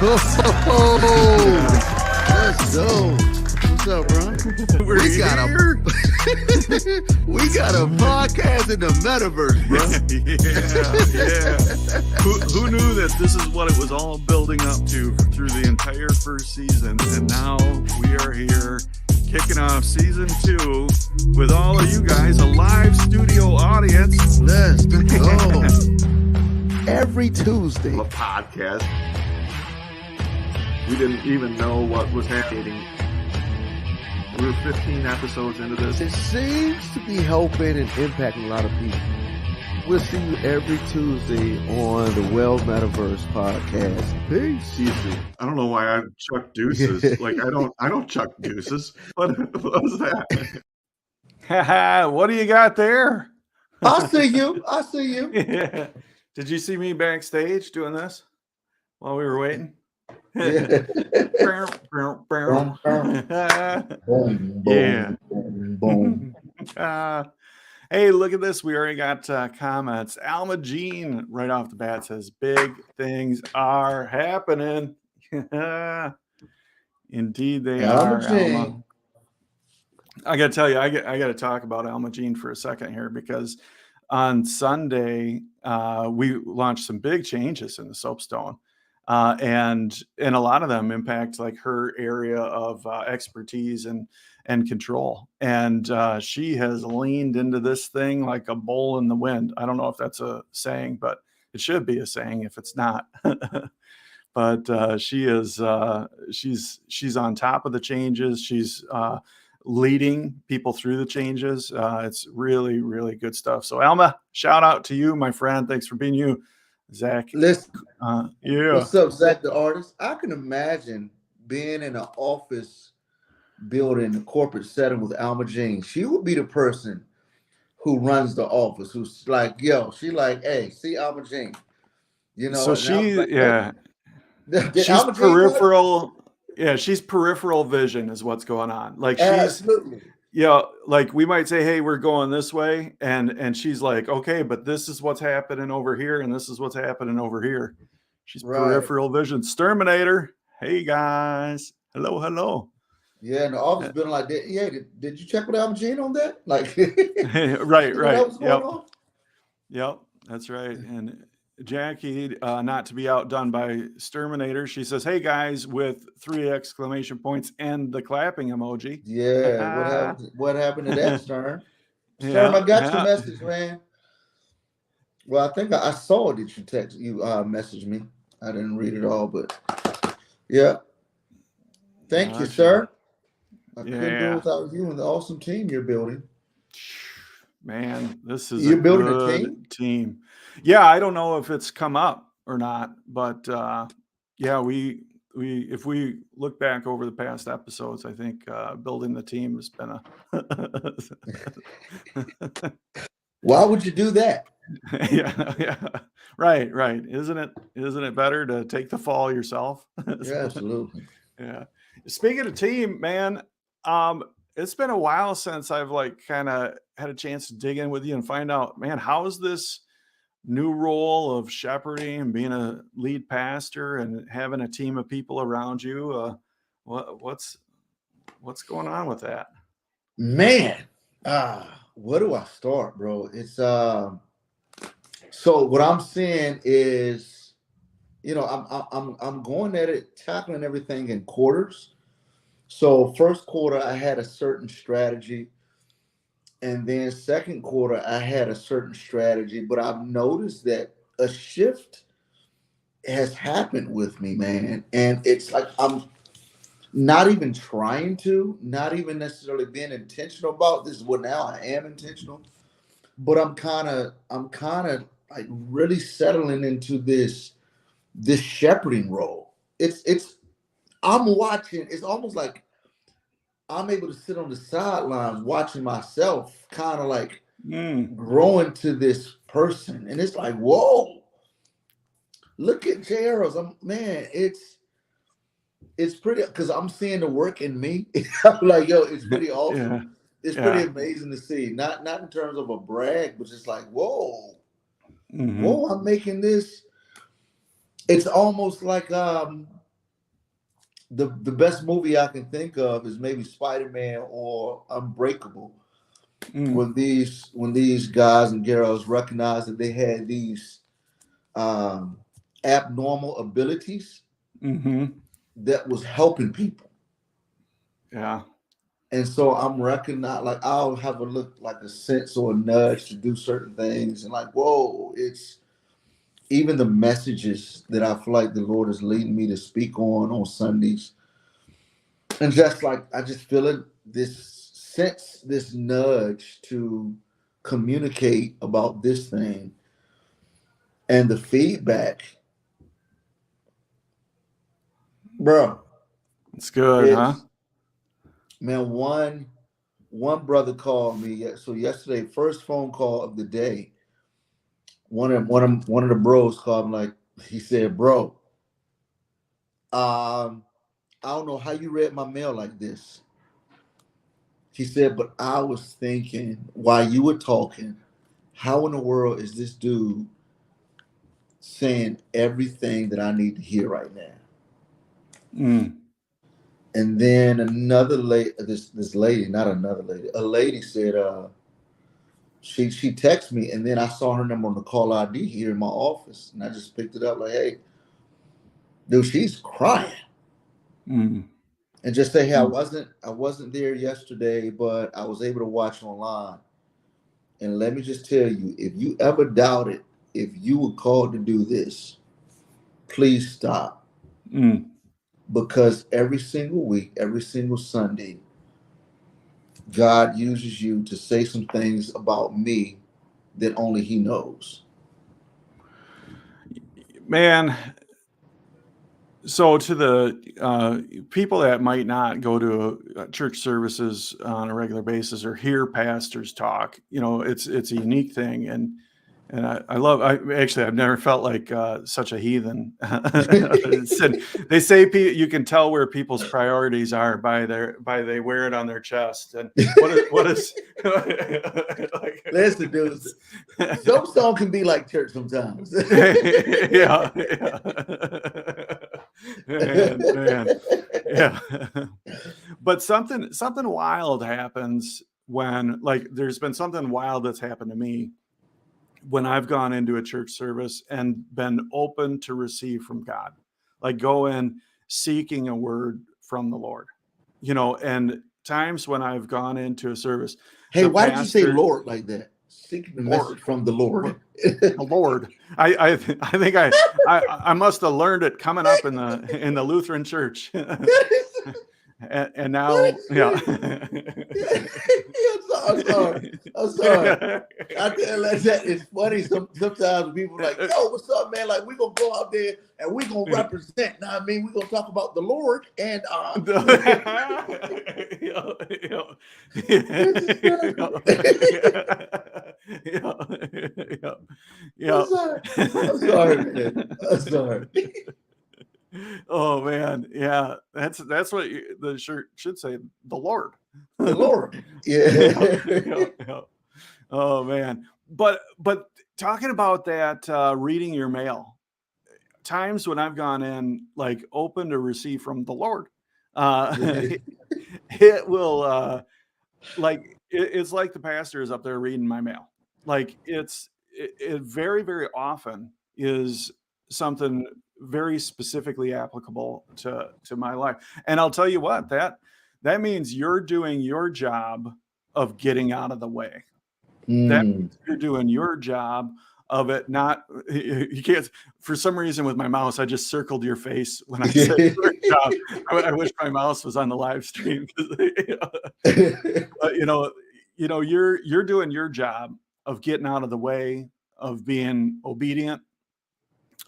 Let's go. What's up, bro? We got a podcast in the metaverse, bro. Yeah. Who knew that this is what it was all building up to through the entire first season? And now we are here kicking off season 2 with all of you guys, a live studio audience. Let's go. Every Tuesday. A podcast. We didn't even know what was happening. We were 15 episodes into this. It seems to be helping and impacting a lot of people. We'll see you every Tuesday on the Well Metaverse podcast. Peace. I don't know why I chuck deuces. Like I don't chuck deuces. What was that? What do you got there? I see you. Yeah. Did you see me backstage doing this while we were waiting? Yeah. Yeah. Boom. Hey, look at this. We already got comments. Alma Jean right off the bat says, big things are happening. Indeed, they are. Alma. I got to tell you, I got to talk about Alma Jean for a second here because on Sunday, we launched some big changes in the Soapstone. And a lot of them impact like her area of expertise and control. And she has leaned into this thing like a bull in the wind. I don't know if that's a saying, but it should be a saying if it's not. But she is she's on top of the changes. She's leading people through the changes. It's really, really good stuff. So Alma, shout out to you, my friend. Thanks for being you. Zach, listen. Yeah. What's up, Zach, the artist? I can imagine being in an office building, a corporate setting with Alma Jean. She would be the person who runs the office, who's like, she like, hey, see Alma Jean. You know, so she, like, yeah. She's Alma peripheral. Yeah, she's peripheral vision is what's going on. Like absolutely. Like we might say, hey, we're going this way. And she's like, okay, but this is what's happening over here. And this is what's happening over here. She's peripheral vision. Terminator. Hey, guys. Hello. Yeah, and the office building like that. Yeah, did you check with Alma Jean on that? Like, right. That was going on? Yep, that's right. And Jackie, not to be outdone by Terminator, she says, hey guys, with 3 exclamation points and the clapping emoji. Yeah, what happened to that, Stern? Stern, I got your message, man. Well, I think I saw that you messaged me. I didn't read it all, but yeah. Thank you, sir. I couldn't do it without you and the awesome team you're building. Man, this is you're building a team. Yeah, I don't know if it's come up or not, but we if we look back over the past episodes, I think building the team has been a Why would you do that? Yeah. Right. Isn't it better to take the fall yourself? Yeah, absolutely. Yeah. Speaking of team, man, it's been a while since I've like kind of had a chance to dig in with you and find out, man, how is this new role of shepherding and being a lead pastor and having a team of people around you? What's going on with that? Man, where do I start, bro? It's so what I'm seeing is, I'm going at it, tackling everything in quarters. So first quarter, I had a certain strategy. And then second quarter, I had a certain strategy. But I've noticed that a shift has happened with me, man. And it's like I'm not even trying to, not even necessarily being intentional about this. Well, now I am intentional. But I'm kind of like really settling into this shepherding role. I'm watching. It's almost like I'm able to sit on the sidelines watching myself kind of like growing to this person. And it's like, whoa, look at Earls. Man, it's pretty, because I'm seeing the work in me. I'm like, it's pretty awesome. Yeah. It's pretty amazing to see. Not in terms of a brag, but just like, whoa, whoa, I'm making this. It's almost like the best movie I can think of is maybe Spider-Man or Unbreakable. When these guys and girls recognized that they had these um, abnormal abilities Mm-hmm. that was helping people. Yeah. And so I'm recognized, like I'll have a look, like a sense or a nudge to do certain things, and like, whoa, it's even the messages that I feel like the Lord is leading me to speak on Sundays, and just like I just feel it, this sense, this nudge to communicate about this thing, and the feedback, bro. It's good, huh? It's man, one brother called me. So yesterday, first phone call of the day. One of the bros called me, like he said, "Bro, I don't know how you read my mail like this." He said, "But I was thinking while you were talking, how in the world is this dude saying everything that I need to hear right now?" Mm. And then another lady, this lady, not another lady, a lady said, she texted me, and then I saw her number on the call ID here in my office, and I just picked it up like, "Hey, dude, she's crying." Mm. And just say, "Hey, I Mm. wasn't there yesterday, but I was able to watch online." And let me just tell you, if you ever doubted if you were called to do this, please stop. Mm. Because every single week, every single Sunday, God uses you to say some things about me that only He knows. Man, so to the people that might not go to church services on a regular basis or hear pastors talk, it's a unique thing, and I love. I've never felt like such a heathen. They say you can tell where people's priorities are by they wear it on their chest. And what is like, Listen, dude, Soapstone can be like church sometimes. yeah, yeah. Man, yeah. But something wild happens when, like, there's been something wild that's happened to me when I've gone into a church service and been open to receive from God, like go in seeking a word from the Lord, and times when I've gone into a service, Hey, the why did you say pastor, Lord like that? Seeking the Lord, message from the Lord. the Lord. I think I must have learned it coming up in the Lutheran church, and now, yeah. I'm sorry. I'm sorry. I tell you, like that, it's funny. Sometimes people are like, "Yo, what's up, man? Like, we gonna go out there and we gonna represent." Now, I mean, we gonna talk about the Lord and Yeah, I'm yeah, sorry. I'm sorry, man. yeah. I'm sorry. Oh man, yeah, that's what the shirt should say. The Lord. The Lord. Yeah, Yeah. yeah, yeah. Oh man, but talking about that, reading your mail. Times when I've gone in like open to receive from the Lord, uh, it will it's like the pastor is up there reading my mail. Like it very, very often is something very specifically applicable to my life. And I'll tell you what, that means you're doing your job of getting out of the way. That Mm. means you're doing your job of it not you can't, for some reason with my mouse, I just circled your face when I said your job. I wish my mouse was on the live stream 'cause, but, you're doing your job of getting out of the way, of being obedient,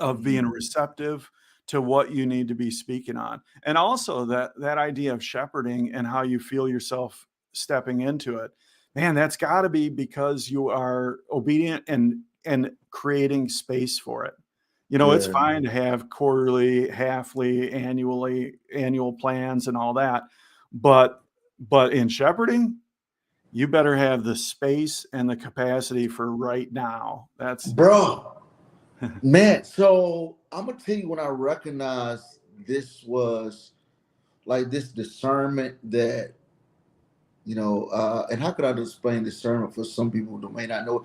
of being receptive to what you need to be speaking on. And also that idea of shepherding and how you feel yourself stepping into it. Man, that's got to be because you are obedient and creating space for it. It's Yeah, fine to have quarterly, halfly, annual plans and all that. But in shepherding, you better have the space and the capacity for right now. That's bro, man. So I'm gonna tell you when I recognized this was like this discernment that, and how could I explain discernment for some people who may not know?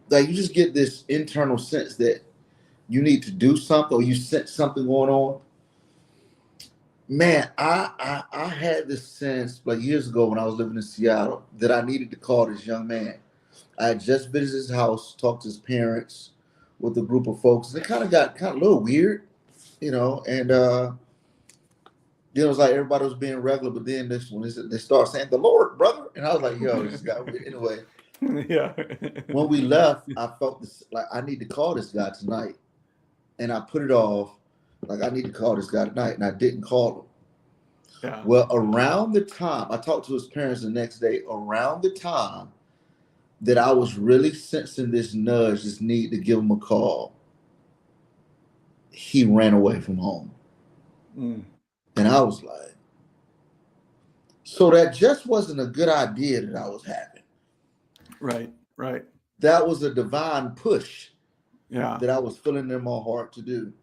Like you just get this internal sense that you need to do something or you sense something going on. Man, I had this sense like years ago when I was living in Seattle that I needed to call this young man. I had just visited his house, talked to his parents with a group of folks. They kind of got a little weird, and it was like everybody was being regular, but then this when they start saying the Lord, brother, and I was like, yo, this guy weird. Anyway, Yeah. when we left, I felt this like I need to call this guy tonight, and I put it off. Like I need to call this guy tonight, and I didn't call him. Yeah. Well, around the time I talked to his parents the next day, around the time that I was really sensing this nudge, this need to give him a call, he ran away from home. Mm. And I was like, so that just wasn't a good idea that I was having. Right. That was a divine push Yeah. that I was feeling in my heart to do.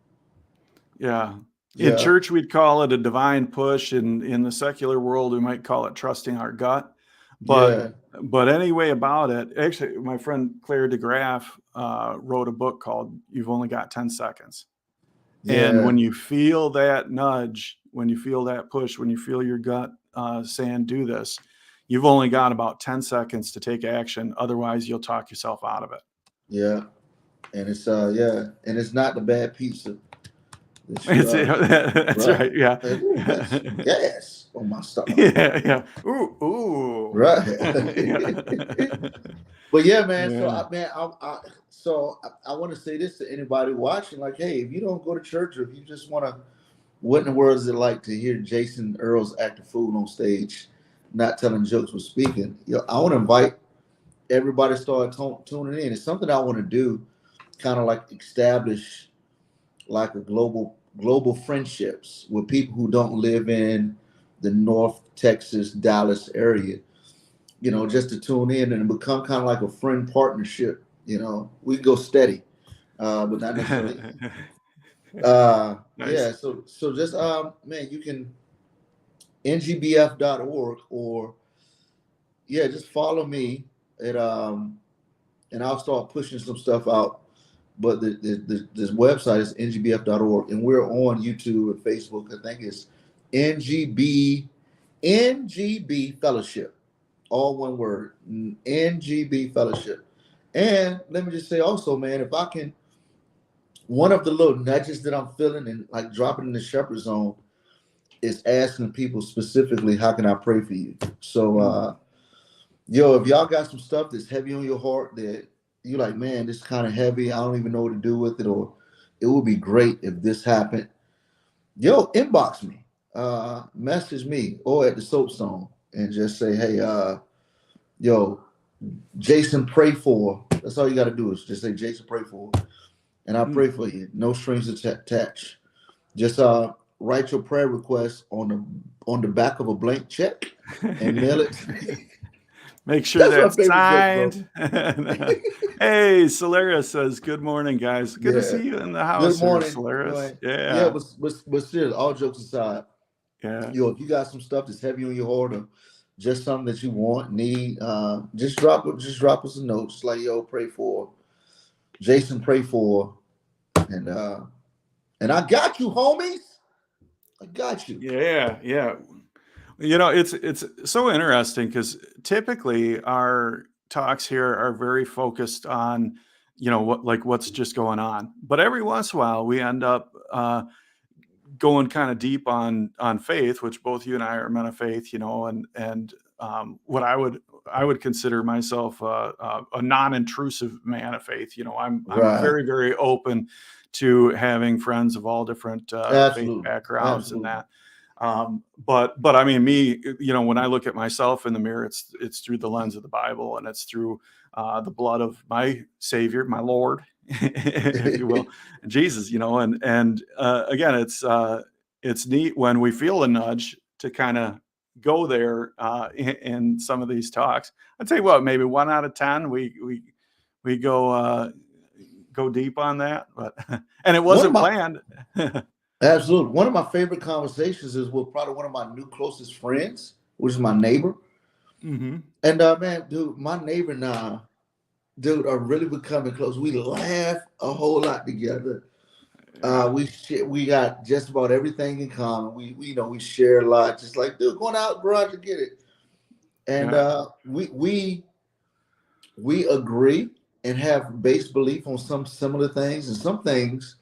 Yeah. In church, we'd call it a divine push. In the secular world, we might call it trusting our gut. But anyway about it, actually, my friend Claire DeGraff wrote a book called You've Only Got 10 Seconds. Yeah. And when you feel that nudge, when you feel that push, when you feel your gut saying, do this, you've only got about 10 seconds to take action. Otherwise, you'll talk yourself out of it. Yeah. And it's, and it's not the bad pizza. That's right. Yeah. That's gas on my stomach. Yeah. Ooh. Right. Yeah. But yeah, man. Yeah. So I want to say this to anybody watching. Like, hey, if you don't go to church, or if you just want to, what in the world is it like to hear Jason Earls act a fool on stage, not telling jokes but speaking? I want to invite everybody to start tuning in. It's something I want to do, kind of like establish like a global friendships with people who don't live in the North Texas, Dallas area, just to tune in and become kind of like a friend partnership. We go steady, but not necessarily. Nice. Yeah. So just, man, you can ngbf.org or just follow me at, and I'll start pushing some stuff out. But this website is ngbf.org, and we're on YouTube and Facebook. I think it's NGB Fellowship, all one word, NGB Fellowship. And let me just say also, man, if I can, one of the little nudges that I'm feeling and like dropping in the shepherd zone is asking people specifically, how can I pray for you? So, if y'all got some stuff that's heavy on your heart that you're like, man, this is kind of heavy, I don't even know what to do with it, or it would be great if this happened, inbox me, message me, or at the Soapstone, and just say, hey, Jason, pray for. That's all you got to do is just say, Jason, pray for, and I pray for you. No strings attached. Just write your prayer request on the back of a blank check and mail it to me. Make sure that's signed. Hey, Solaris says, good morning, guys. Good to see you in the house. Good morning, Solaris. But seriously, all jokes aside, if you got some stuff that's heavy on your heart or just something that you need, just drop us a note. Just like, pray for Jason, pray for, and I got you, homies. I got you. Yeah. It's so interesting because typically our talks here are very focused on, what's just going on. But every once in a while, we end up going kind of deep on faith, which both you and I are men of faith, and what I would consider myself a non-intrusive man of faith. I'm very, very open to having friends of all different faith backgrounds. Absolutely. And that. But I mean, me, when I look at myself in the mirror, it's through the lens of the Bible, and it's through the blood of my Savior, my Lord, if you will, Jesus, and again, it's neat when we feel a nudge to kind of go there in some of these talks. I'd say maybe 1 out of 10, we go deep on that, but, and it wasn't planned. Absolutely. One of my favorite conversations is with probably one of my new closest friends, which is my neighbor. Mm-hmm. And man, dude, my neighbor now, dude, are really becoming close. We laugh a whole lot together. Yeah. We got just about everything in common. We you know we share a lot. Just like, dude, going out garage to get it. And Yeah. we agree and have base belief on some similar things, and some things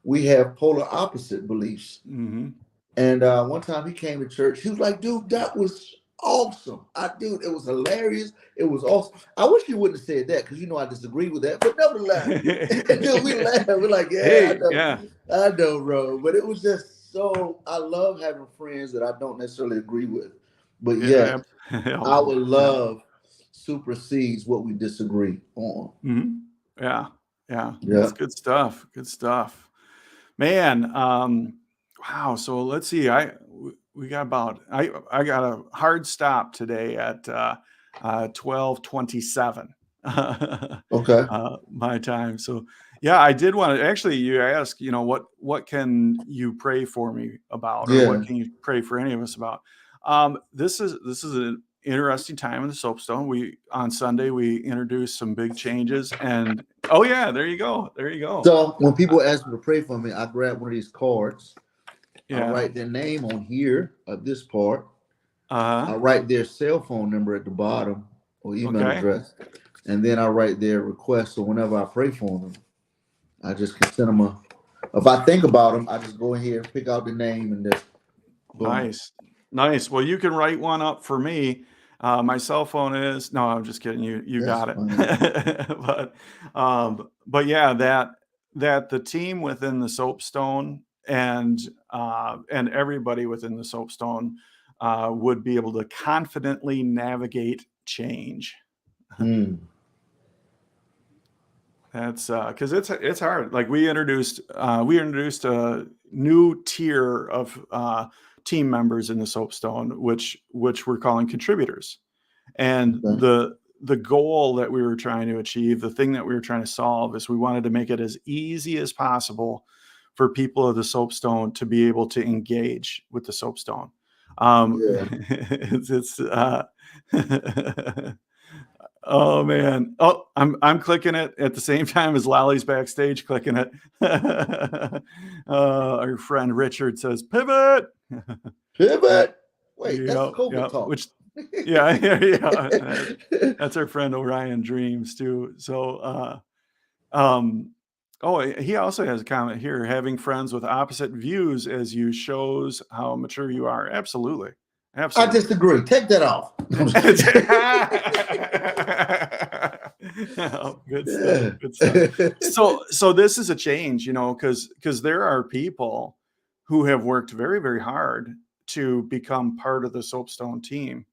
we have polar opposite beliefs. Mm-hmm. And one time he came to church, he was like, "Dude, that was awesome. Dude, it was hilarious. It was awesome. I wish you wouldn't have said that because you know I disagree with that, but nevertheless, dude, we laughed. We're like, yeah, Hey, yeah. I know, bro. But it was just so. I love having friends that I don't necessarily agree with, but Yeah. yet Oh, our yeah. love supersedes what we disagree on. Mm-hmm. Yeah. Yeah. Yeah, That's good stuff. Good stuff. Man, wow. So let's see. We got about I got a hard stop today at 12:27 okay, my time. So yeah, I did want to actually you ask, what can you pray for me about, or what yeah. can you pray for any of us about? This is an interesting time in the Soapstone. We on Sunday we introduced some big changes, and oh yeah, there you go. There you go. So when people ask me to pray for me, I grab one of these cards. I Yeah. write their name on here of this part. Uh-huh. I write their cell phone number at the bottom or email Okay. address, and then I write their request. So whenever I pray for them, I just can send them a. If I think about them, I just go in here, pick out the name, and then boom. Nice. Nice. Well, you can write one up for me. My cell phone is no, I'm just kidding. You That's got it. fine. But yeah, that the team within the Soapstone and everybody within the Soapstone would be able to confidently navigate change. Mm, That's because it's hard. Like we introduced a new tier of team members in the Soapstone, which we're calling contributors. And okay. the goal that we were trying to achieve, the thing that we were trying to solve, is we wanted to make it as easy as possible for people of the Soapstone to be able to engage with the Soapstone. Yeah. It's Oh man. Oh, I'm clicking it at the same time as Lally's backstage clicking it. Our friend Richard says pivot. Pivot. Wait, that's Yeah, COVID yeah. talk. Which yeah, yeah, yeah. That's our friend Orion Dreams too. So um oh, he also has a comment here. Having friends with opposite views as you shows how mature you are. Absolutely. I Absolutely. disagree. Take that off. I'm just Oh, good stuff. kidding. Good stuff. Yeah. So this is a change, because there are people who have worked very, very hard to become part of the Soapstone team,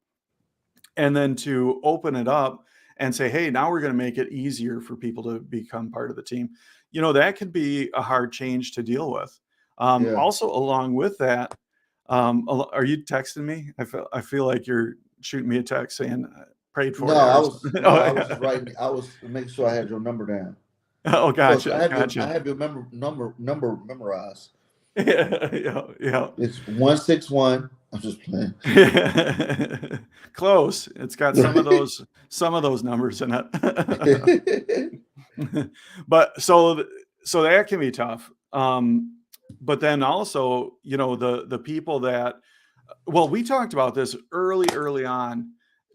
and then to open it up and say, hey, now we're going to make it easier for people to become part of the team. That could be a hard change to deal with. Yeah. Also, along with that, are you texting me? I feel like you're shooting me a text saying prayed No, for you or I was something. just writing. I was making sure I had your number down. Oh, Look, gotcha, I gotcha. have your number memorized. Yeah, yeah, yeah. It's 161. I'm just playing. Close. It's got some of those numbers in it. But so that can be tough. But then also, the people that, well, we talked about this early on,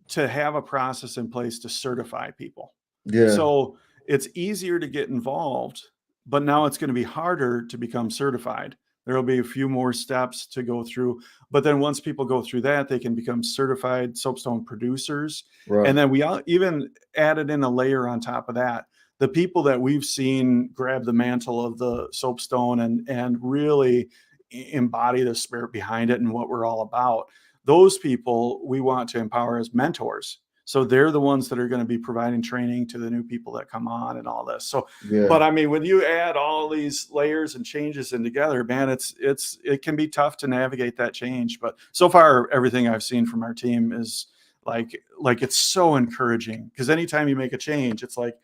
to have a process in place to certify people. Yeah. So it's easier to get involved, but now it's going to be harder to become certified. There will be a few more steps to go through, but then once people go through that, they can become certified soapstone producers. And Right. then we even added in a layer on top of that. The people that we've seen grab the mantle of the soapstone and really embody the spirit behind it and what we're all about, those people we want to empower as mentors. So they're the ones that are going to be providing training to the new people that come on and all this. So, Yeah. but I mean, when you add all these layers and changes in together, man, it can be tough to navigate that change. But so far, everything I've seen from our team is like it's so encouraging, because anytime you make a change, it's like,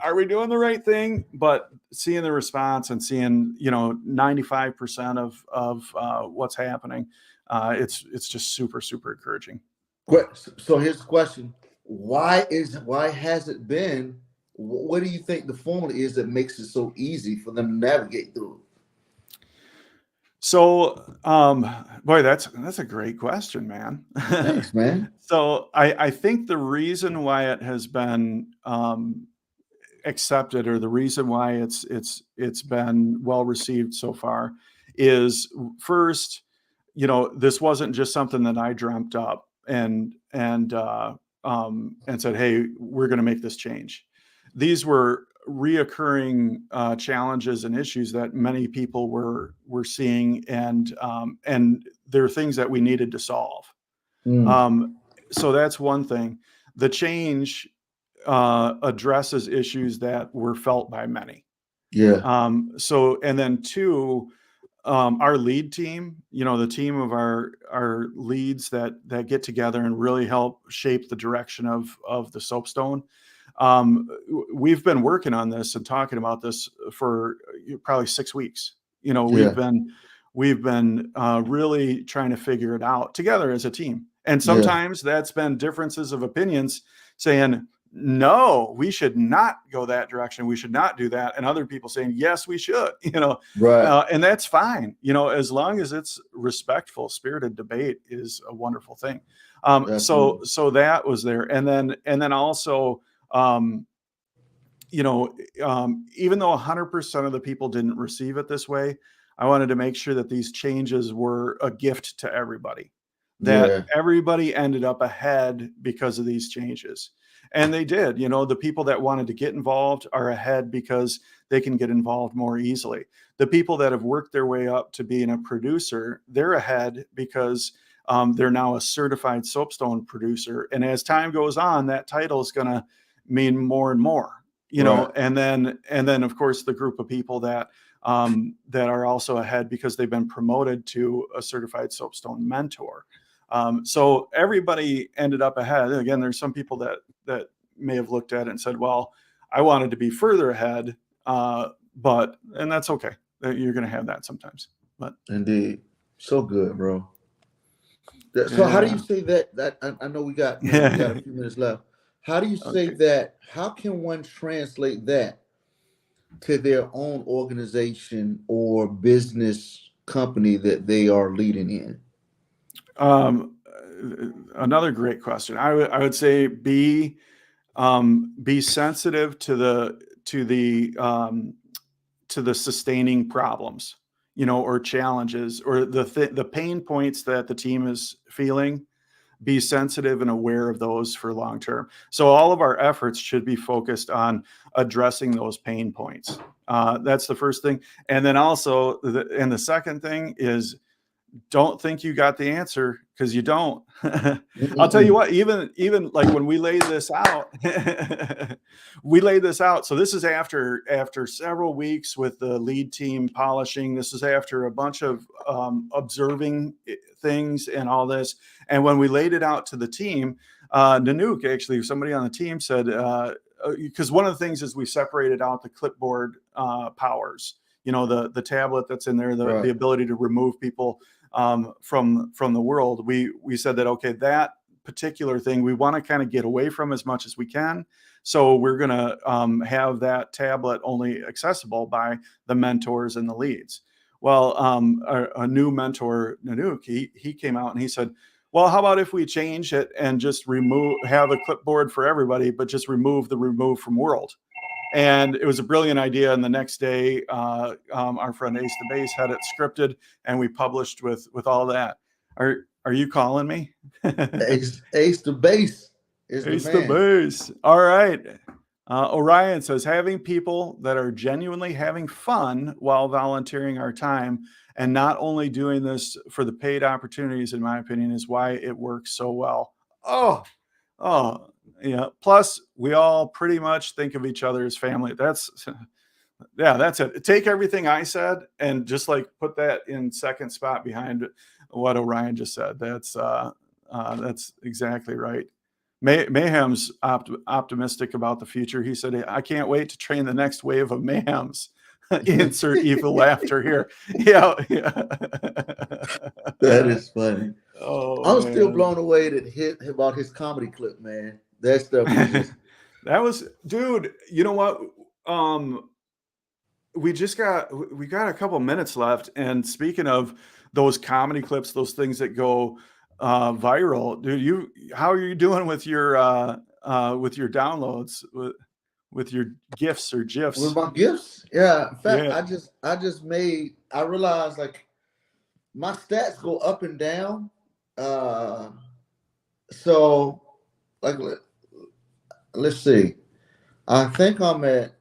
are we doing the right thing? But seeing the response and seeing, 95% of what's happening, it's just super, super encouraging. So here's the question: why has it been? What do you think the formula is that makes it so easy for them to navigate through? So, boy, that's a great question, man. Thanks, man. So I think the reason why it has been accepted, or the reason why it's been well received so far, is first, this wasn't just something that I dreamt up and said, hey, we're going to make this change. These were reoccurring challenges and issues that many people were seeing, and there are things that we needed to solve. So that's one thing. The change addresses issues that were felt by many. Yeah. And then two, our lead team, the team of our leads that get together and really help shape the direction of the Soapstone. We've been working on this and talking about this for probably 6 weeks. We've been really trying to figure it out together as a team. And sometimes that's been differences of opinions saying, no, we should not go that direction. We should not do that. And other people saying, yes, we should, Right. and that's fine. As long as it's respectful, spirited debate is a wonderful thing. So that was there. And then also, even though 100% of the people didn't receive it this way, I wanted to make sure that these changes were a gift to everybody, that everybody ended up ahead because of these changes. And they did. The people that wanted to get involved are ahead because they can get involved more easily. The people that have worked their way up to being a producer, they're ahead because they're now a certified Soapstone producer. And as time goes on, that title is going to mean more and more, and then of course the group of people that are also ahead because they've been promoted to a certified Soapstone mentor. So everybody ended up ahead. Again, there's some people that may have looked at it and said, well, I wanted to be further ahead, and that's okay. You're going to have that sometimes. But indeed, so good, bro. So how do you say that I know we got a few minutes left. How do you say that? How can one translate that to their own organization or business company that they are leading in? Another great question. I would say be sensitive to the sustaining problems, or challenges, or the pain points that the team is feeling. Be sensitive and aware of those for long term. So all of our efforts should be focused on addressing those pain points. That's the first thing. And then also, the second thing is, don't think you got the answer, because you don't. I'll tell you what, even like when we laid this out, So this is after several weeks with the lead team polishing. This is after a bunch of observing things and all this. And when we laid it out to the team, Nanook, actually, somebody on the team said, because one of the things is we separated out the clipboard powers, the tablet that's in there, the ability to remove people from the world. We said that, okay, that particular thing we want to kind of get away from as much as we can. So we're going to have that tablet only accessible by the mentors and the leads. Well, a new mentor, Nanook, he came out and he said, well, how about if we change it and just have a clipboard for everybody, but just remove the remove from world? And it was a brilliant idea. And the next day, our friend Ace the Bass had it scripted, and we published with all that. Are you calling me? Ace the Bass is Ace the man. The Bass. All right. Orion says, having people that are genuinely having fun while volunteering our time, and not only doing this for the paid opportunities, in my opinion, is why it works so well. Oh, yeah. Plus, we all pretty much think of each other as family. That's it. Take everything I said and just like put that in second spot behind what Orion just said. That's exactly right. Mayhem's optimistic about the future. He said, "I can't wait to train the next wave of Mayhems." Insert evil laughter here. Yeah. That is funny. Oh, I'm still man. blown away about his comedy clip, man. That stuff was just That was, dude. You know what? We got a couple minutes left, and speaking of those comedy clips, those things that go viral, dude, how are you doing with your downloads, with your gifs or with gifs? my gifts. Yeah. In fact, Yeah. I realized like my stats go up and down. So like let's see. I think I'm at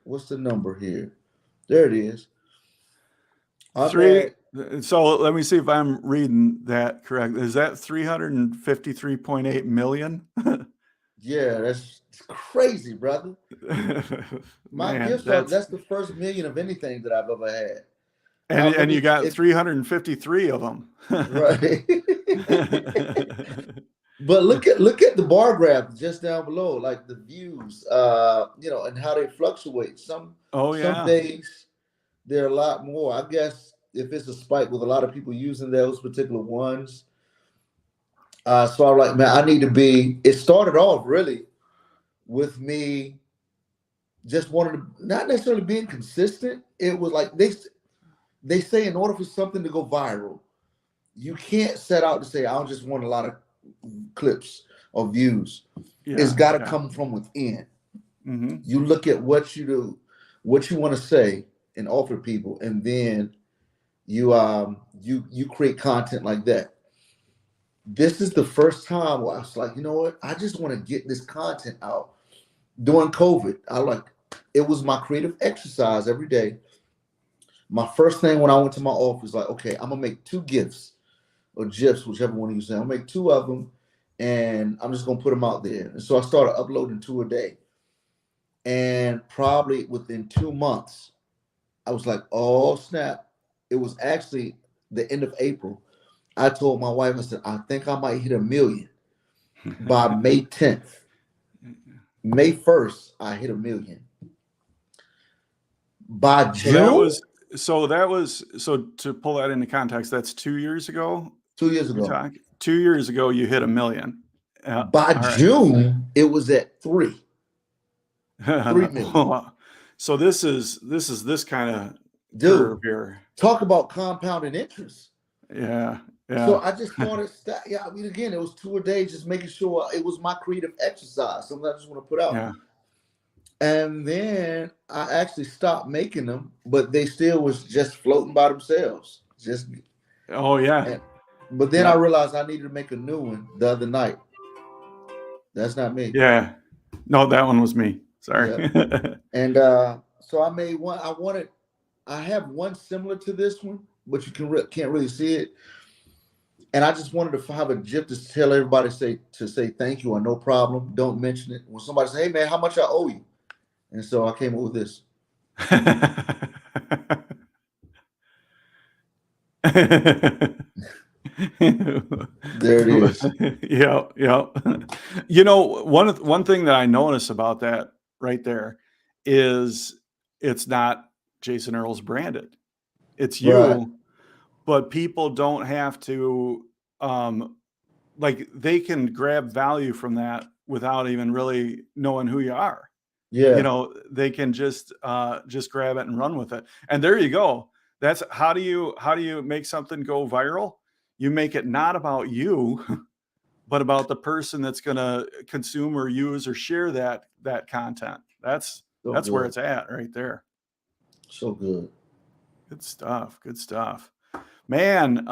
what's the number here? There it is. I'm Three. at So let me see if I'm reading that correct. Is that 353.8 million? yeah, that's crazy, brother. My Man, gifts are that's the first million of anything that I've ever had. Now let and you me got 353 of them. right. But look at the bar graph just down below, like the views, and how they fluctuate. Some Oh some yeah. days they're a lot more. I guess if it's a spike with a lot of people using those particular ones. So I'm like, man, I need to be. It started off really with me just wanting to not necessarily being consistent. It was like they say in order for something to go viral, you can't set out to say I just want a lot of clips or views. It's got to come from within. Mm-hmm. You look at what you do, what you want to say and offer people, and then you create content like that. This is the first time where I was like, you know what? I just want to get this content out. During COVID, it was my creative exercise every day. My first thing when I went to my office, like, okay, I'm gonna make 2 gifts or GIFs, whichever one you say. I'll make 2 of them, and I'm just gonna put them out there. And so I started uploading 2 a day. And probably within 2 months, I was like, oh snap. It was actually the end of April. I told my wife, I said, I think I might hit 1 million by May 10th. May 1st, I hit 1 million. By June, So to pull that into context, that's 2 years ago. 2 years ago. 2 years ago, you hit 1 million. By June, it was at 3 million. So this is this kind of Dude, curve here. talk about compounding interest. Yeah. So I just started. I mean, again, it was 2 a day, just making sure it was my creative exercise, something I just want to put out. Yeah. And then I actually stopped making them, but they still was just floating by themselves. Oh yeah. But then I realized I needed to make a new one the other night. That's not me. Yeah. No, that one was me. Sorry. Yeah. And so I made one. I have one similar to this one, but you can't really see it. And I just wanted to have a GIF to tell everybody to say thank you or no problem. Don't mention it. When somebody say, "Hey man, how much I owe you?" And so I came up with this. There it is. Yeah. You know, one thing that I notice about that right there is it's not Jason Earls branded. It's you, Right. but people don't have to like they can grab value from that without even really knowing who you are. Yeah. You know, they can just grab it and run with it. And there you go. That's how do you make something go viral? You make it not about you, but about the person that's going to consume or use or share that content. That's where it's at right there. So good. Good stuff. Good stuff. Man,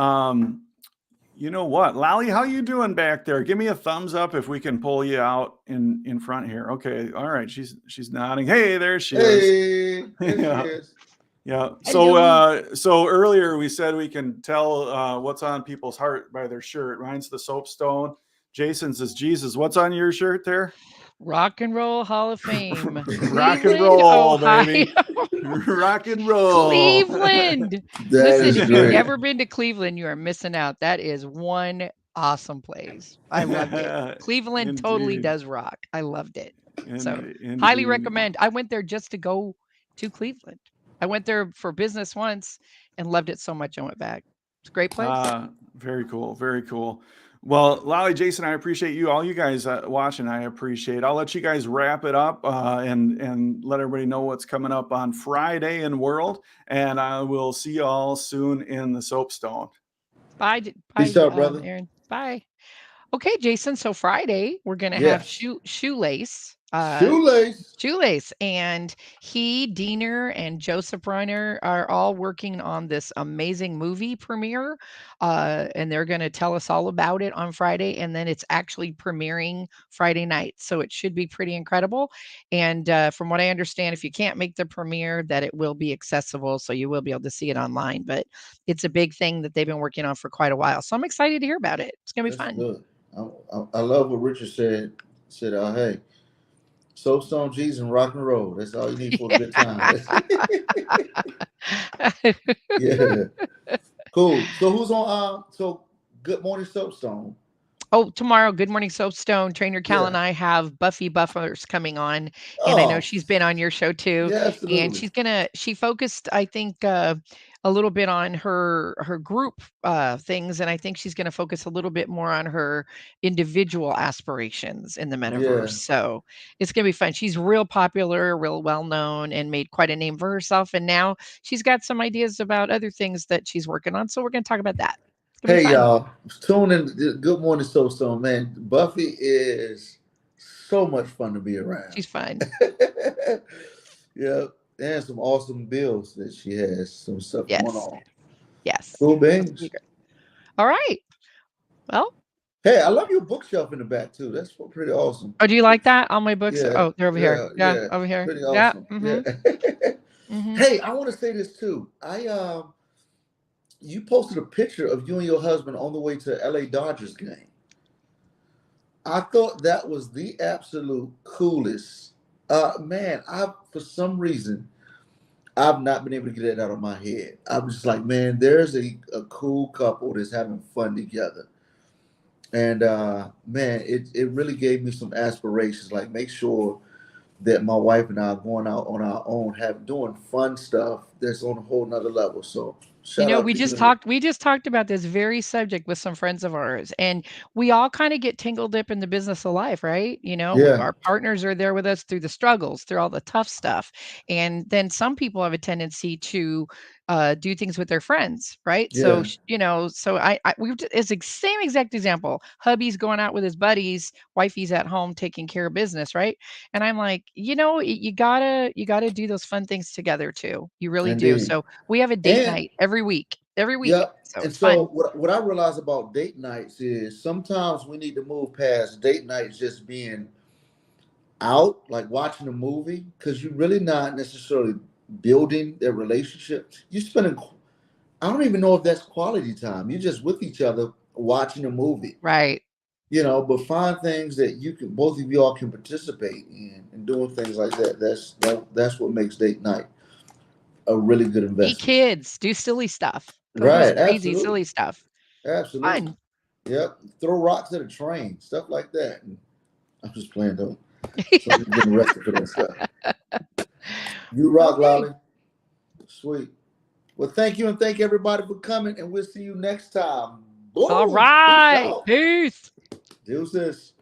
you know what? Lally, how you doing back there? Give me a thumbs up if we can pull you out in front here. Okay. All right. She's nodding. Hey, there she is. There she is. Yeah. So earlier we said we can tell what's on people's heart by their shirt. Mine's the Soapstone. Jason's is Jesus. What's on your shirt there? Rock and Roll Hall of Fame. Rock and roll, baby. Rock and roll. Cleveland. Listen, if you've never been to Cleveland, you are missing out. That is one awesome place. I loved it. Cleveland totally Indeed. does rock. I loved it. So Indeed. highly recommend. I went there just to go to Cleveland. I went there for business once and loved it so much I went back. It's a great place. Very cool. Very cool. Well, Lolly, Jason, I appreciate you. All you guys watching, I appreciate. I'll let you guys wrap it up and let everybody know what's coming up on Friday in World. And I will see you all soon in the Soapstone. Bye, Peace out, brother. Aaron. Bye. Okay, Jason. So Friday we're gonna have Yes. shoelace. Shoelace. And Diener, and Joseph Runner are all working on this amazing movie premiere. And they're going to tell us all about it on Friday. And then it's actually premiering Friday night. So it should be pretty incredible. And from what I understand, if you can't make the premiere, that it will be accessible. So you will be able to see it online. But it's a big thing that they've been working on for quite a while. So I'm excited to hear about it. It's going to be That's fun. good. I love what Richard said. Said, hey, Soapstone, G's, and rock and roll. That's all you need for a good time. Yeah. Cool. So who's on? So Good Morning Soapstone. Oh, tomorrow, Good Morning Soapstone. Trainer Cal Yeah. and I have Buffy Buffers coming on, and I know she's been on your show too. Yeah, And absolutely. she focused, I think, a little bit on her group things, and I think she's gonna focus a little bit more on her individual aspirations in the metaverse. Yeah. So it's gonna be fun. She's real popular, real well known, and made quite a name for herself. And now she's got some ideas about other things that she's working on. So we're gonna talk about that. It's gonna be Hey, fun. y'all. Tune in. Good Morning Soapstone, man. Buffy is so much fun to be around. She's fun. Yeah. And some awesome bills that she has. Some stuff going Yes. on. Yes. Cool beans. All right. Well, Hey, I love your bookshelf in the back too. That's pretty awesome. oh, do you like that? All my books? Yeah. Oh, they're over here. Yeah, over here. Pretty Yeah. awesome. Mm-hmm. Hey, I want to say this too. You posted a picture of you and your husband on the way to LA Dodgers game. I thought that was the absolute coolest. Man, for some reason I've not been able to get that out of my head. I'm just like, man, there's a cool couple that's having fun together. And man, it really gave me some aspirations. Like, make sure that my wife and I are going out on our own, doing fun stuff that's on a whole nother level. So shout out We to just you. talked about this very subject with some friends of ours, and we all kind of get tangled up in the business of life, right? Yeah, Our partners are there with us through the struggles, through all the tough stuff. And then some people have a tendency to do things with their friends, right? So, yeah, so it's the same exact example. Hubby's going out with his buddies, wifey's at home taking care of business, right? And I'm like, you gotta do those fun things together too. You really do. indeed. So we have a date And night every week. yeah, So and it's fun. so what I realize about date nights is sometimes we need to move past date nights just being out, like watching a movie, because you're really not necessarily building their relationship. You spending, I don't even know if that's quality time. You're just with each other watching a movie, Right. but find things that both of you all can participate in and doing things like that. That's what makes date night a really good Be investment. kids, do silly stuff. Go do Right, crazy, absolutely. silly stuff. Absolutely. Fun. Yep. Throw rocks at a train, stuff like that. And I'm just playing though. So you're getting arrested for that stuff. You rock, Okay. Lolly. Sweet. Well, thank you, and thank everybody for coming, and we'll see you next time. Boom. All right. Peace. Deuces.